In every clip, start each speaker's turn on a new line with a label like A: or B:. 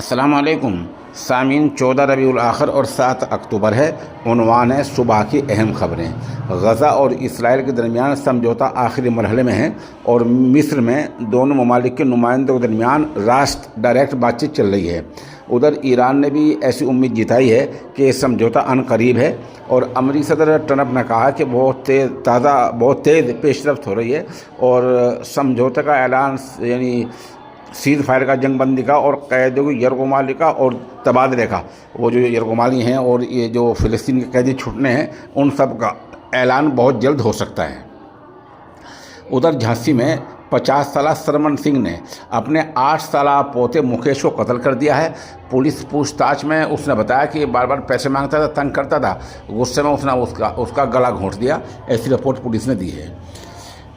A: अस्सलाम वालेकुम सामीन। 14 रबीउल आखिर और 7 अक्टूबर है। उन्वान है सुबह की अहम खबरें। गज़ा और इसराइल के दरमियान समझौता आखिरी मरहले में है और मिस्र में दोनों ममालिक के नुमाइंदों के दरमियान राष्ट्र डायरेक्ट बातचीत चल रही है। उधर ईरान ने भी ऐसी उम्मीद जताई है कि समझौता अनकरीब है और अमरीकी सदर ट्रंप ने कहा कि बहुत तेज़ पेशरफ्त हो रही है और समझौते का ऐलान यानी सीज़ फायर का, जंगबंदी का और कैदियों की यरगुमाली का और तबादले का, वो जो यरगुमाली हैं और ये जो फ़िलिस्तीन के कैदी छूटने हैं उन सब का ऐलान बहुत जल्द हो सकता है। उधर झांसी में 50 साला सरमन सिंह ने अपने 8 साला पोते मुकेश को कत्ल कर दिया है। पुलिस पूछताछ में उसने बताया कि बार बार पैसे मांगता था, तंग करता था। गुस्से में उसने उसका गला घोंट दिया, ऐसी रिपोर्ट पुलिस ने दी है।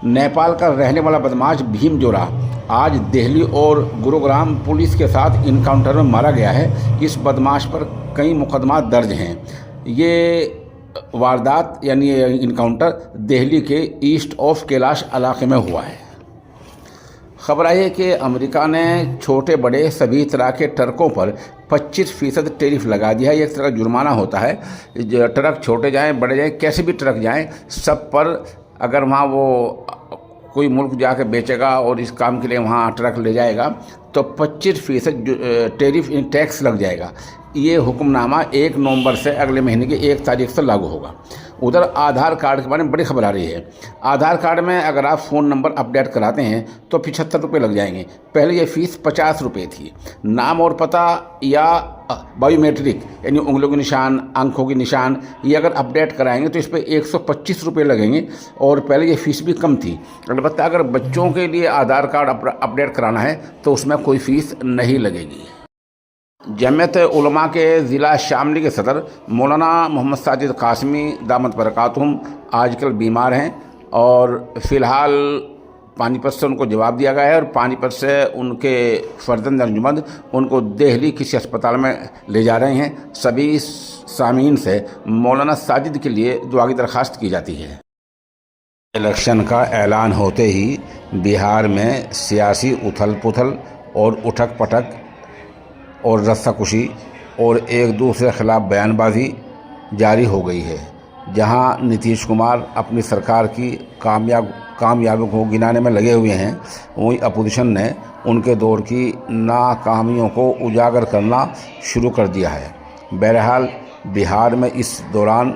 A: नेपाल का रहने वाला बदमाश भीम जोरा आज दिल्ली और गुरुग्राम पुलिस के साथ इनकाउंटर में मारा गया है। इस बदमाश पर कई मुकदमा दर्ज हैं। ये वारदात यानी इनकाउंटर दिल्ली के ईस्ट ऑफ कैलाश इलाके में हुआ है। खबर आई है कि अमेरिका ने छोटे बड़े सभी तरह के ट्रकों पर 25% टैरिफ लगा दिया है। एक तरह का जुर्माना होता है। ट्रक छोटे जाएं बड़े जाएं, कैसे भी ट्रक जाएं, सब पर अगर वहाँ वो कोई मुल्क जाकर बेचेगा और इस काम के लिए वहाँ ट्रक ले जाएगा तो 25% टैरिफ टैक्स लग जाएगा। ये हुक्मनामा 1 नवंबर से अगले महीने की 1 तारीख से लागू होगा। उधर आधार कार्ड के बारे में बड़ी खबर आ रही है। आधार कार्ड में अगर आप फ़ोन नंबर अपडेट कराते हैं तो 75 रुपये लग जाएंगे। पहले ये फ़ीस 50 रुपये थी। नाम और पता या बायोमेट्रिक यानी उंगलियों के निशान, आंखों के निशान, ये अगर अपडेट कराएंगे तो इस पर 125 रुपये लगेंगे और पहले ये फ़ीस भी कम थी। अलबत्ता अगर बच्चों के लिए आधार कार्ड अपडेट कराना है तो उसमें कोई फ़ीस नहीं लगेगी। जमीयत उलमा के ज़िला शामली के सदर मौलाना मोहम्मद साजिद कासमी दामत बरकातुहुम आजकल बीमार हैं और फ़िलहाल पानीपत से उनको जवाब दिया गया है और पानीपत से उनके फर्जंद अंजुमन उनको दिल्ली किसी अस्पताल में ले जा रहे हैं। सभी सामीन से मौलाना साजिद के लिए दुआ की दरख्वास्त की जाती है। इलेक्शन का ऐलान होते ही बिहार में सियासी उथल पुथल और उठक पटक और रस्साकुशी और एक दूसरे के खिलाफ बयानबाजी जारी हो गई है। जहां नीतीश कुमार अपनी सरकार की कामयाबियों को गिनाने में लगे हुए हैं, वहीं अपोजिशन ने उनके दौर की नाकामियों को उजागर करना शुरू कर दिया है। बहरहाल बिहार में इस दौरान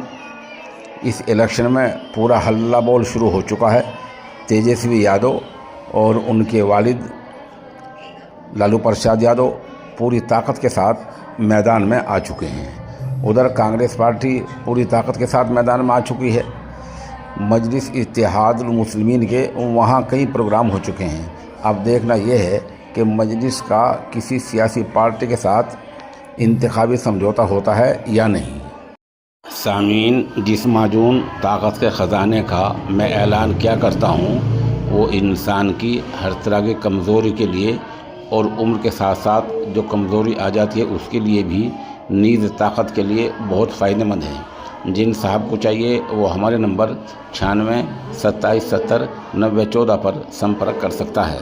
A: इस इलेक्शन में पूरा हल्ला बोल शुरू हो चुका है। तेजस्वी यादव और उनके वालिद लालू प्रसाद यादव पूरी ताकत के साथ मैदान में आ चुके हैं। उधर कांग्रेस पार्टी पूरी ताकत के साथ मैदान में आ चुकी है। मजलिस इत्तेहादुल मुस्लिमीन के वहाँ कई प्रोग्राम हो चुके हैं। अब देखना यह है कि मजलिस का किसी सियासी पार्टी के साथ इंतखाबी समझौता होता है या नहीं। सामीन, जिस माजून ताकत के ख़जाने का मैं ऐलान क्या करता हूँ वो इंसान की हर तरह की कमज़ोरी के लिए और उम्र के साथ साथ जो कमज़ोरी आ जाती है उसके लिए भी नीज़ ताकत के लिए बहुत फ़ायदेमंद है। जिन साहब को चाहिए वो हमारे नंबर 96 27 70 90 14 पर संपर्क कर सकता है।